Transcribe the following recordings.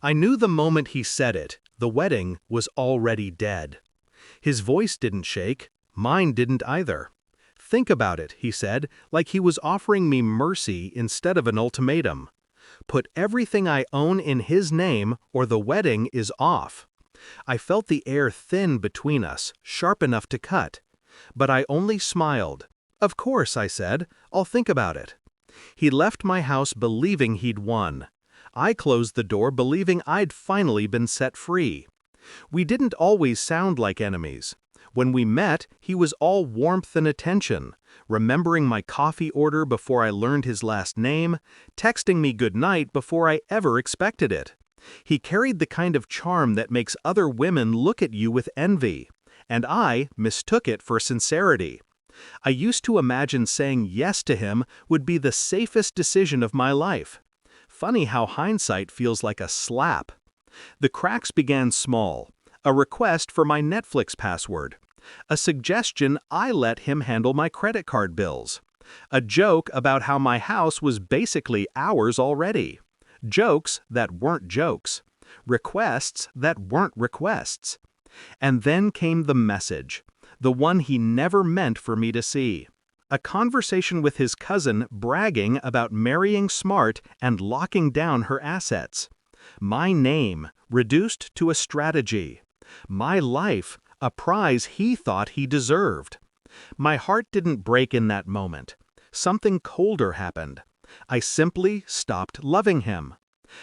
I knew the moment he said it, the wedding was already dead. His voice didn't shake, mine didn't either. "Think about it," he said, like he was offering me mercy instead of an ultimatum. "Put everything I own in his name, or the wedding is off." I felt the air thin between us, sharp enough to cut. But I only smiled. "Of course," I said, "I'll think about it." He left my house believing he'd won. I closed the door believing I'd finally been set free. We didn't always sound like enemies. When we met, he was all warmth and attention, remembering my coffee order before I learned his last name, texting me goodnight before I ever expected it. He carried the kind of charm that makes other women look at you with envy, and I mistook it for sincerity. I used to imagine saying yes to him would be the safest decision of my life. Funny how hindsight feels like a slap. The cracks began small: a request for my Netflix password, a suggestion I let him handle my credit card bills, a joke about how my house was basically ours already, jokes that weren't jokes, requests that weren't requests. And then came the message, the one he never meant for me to see. A conversation with his cousin bragging about marrying smart and locking down her assets. My name reduced to a strategy. My life a prize he thought he deserved. My heart didn't break in that moment. Something colder happened. I simply stopped loving him.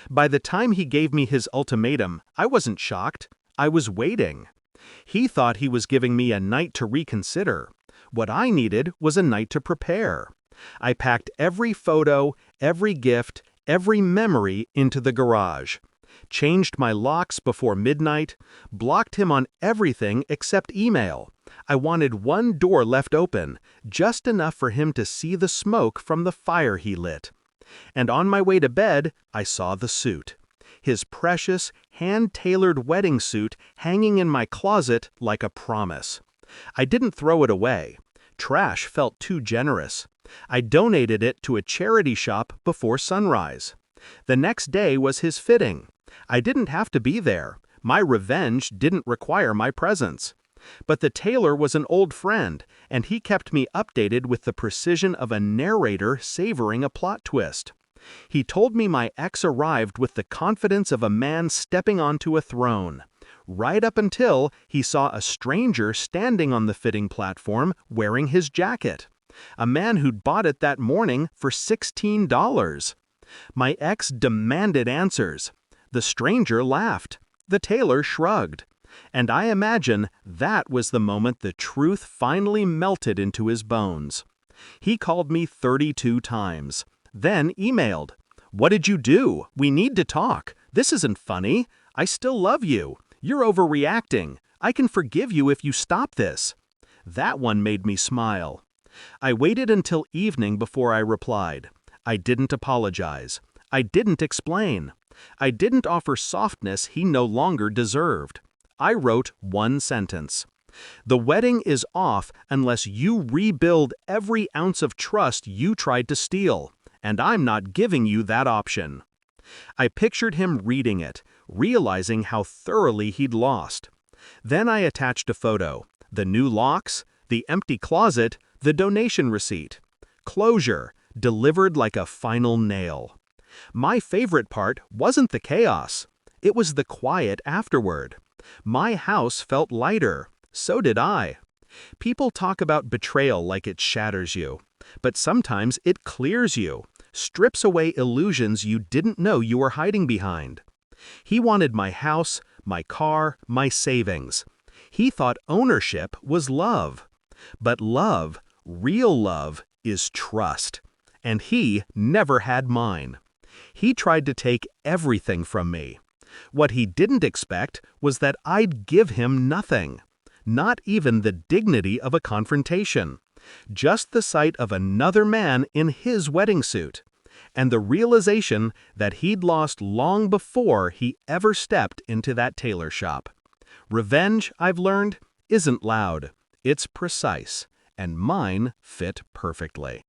By the time he gave me his ultimatum, I wasn't shocked. I was waiting. He thought he was giving me a night to reconsider. What I needed was a night to prepare. I packed every photo, every gift, every memory into the garage, changed my locks before midnight, blocked him on everything except email. I wanted one door left open, just enough for him to see the smoke from the fire he lit. And on my way to bed, I saw the suit. His precious, hand-tailored wedding suit hanging in my closet like a promise. I didn't throw it away. Trash felt too generous. I donated it to a charity shop before sunrise. The next day was his fitting. I didn't have to be there. My revenge didn't require my presence. But the tailor was an old friend, and he kept me updated with the precision of a narrator savoring a plot twist. He told me my ex arrived with the confidence of a man stepping onto a throne, right up until he saw a stranger standing on the fitting platform wearing his jacket. A man who'd bought it that morning for $16. My ex demanded answers. The stranger laughed. The tailor shrugged. And I imagine that was the moment the truth finally melted into his bones. He called me 32 times. Then emailed. "What did you do? We need to talk. This isn't funny. I still love you. You're overreacting. I can forgive you if you stop this." That one made me smile. I waited until evening before I replied. I didn't apologize. I didn't explain. I didn't offer softness he no longer deserved. I wrote one sentence. "The wedding is off unless you rebuild every ounce of trust you tried to steal, and I'm not giving you that option." I pictured him reading it, realizing how thoroughly he'd lost. Then I attached a photo, the new locks, the empty closet, the donation receipt. Closure, delivered like a final nail. My favorite part wasn't the chaos. It was the quiet afterward. My house felt lighter. So did I. People talk about betrayal like it shatters you, but sometimes it clears you, strips away illusions you didn't know you were hiding behind. He wanted my house, my car, my savings. He thought ownership was love. But love, real love, is trust. And he never had mine. He tried to take everything from me. What he didn't expect was that I'd give him nothing. Not even the dignity of a confrontation. Just the sight of another man in his wedding suit. And the realization that he'd lost long before he ever stepped into that tailor shop. Revenge, I've learned, isn't loud. It's precise. And mine fit perfectly.